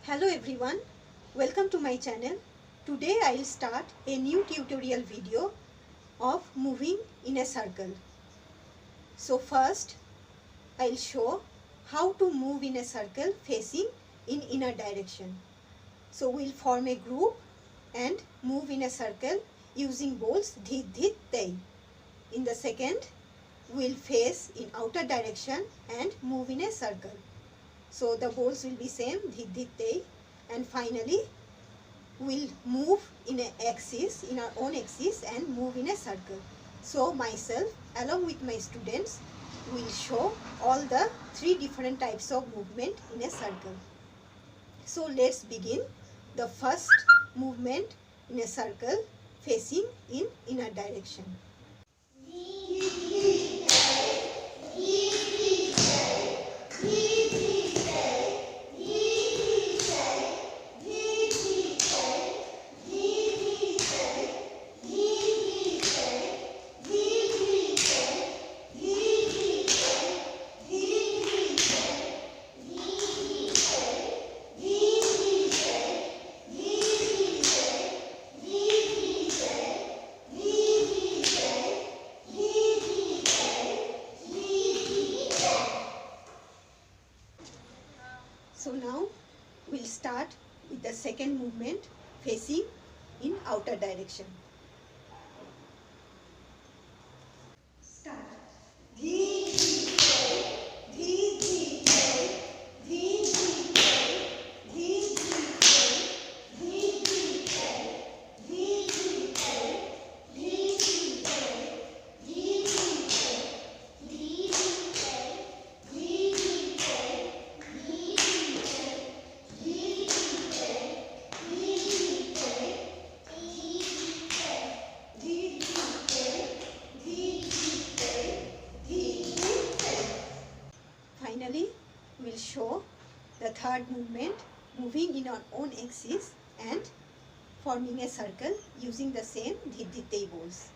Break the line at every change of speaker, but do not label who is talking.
Hello everyone, welcome to my channel. Today I will start a new tutorial video of moving in a circle. So first I will show how to move in a circle facing in inner direction. So we will form a group and move in a circle using balls dhit dhit tei. In the second we will face in outer direction and move in a circle. So the balls will be same dhit dhit tei, and finally we'll move in an axis, in our own axis, and move in a circle. So myself along with my students will show all the three different types of movement in a circle. So let's begin the first movement in a circle facing in inner direction. So now we'll start with the second movement facing in outer direction. Start. Finally, we'll show the third movement, moving in our own axis and forming a circle using the same dhit dhit tei balls.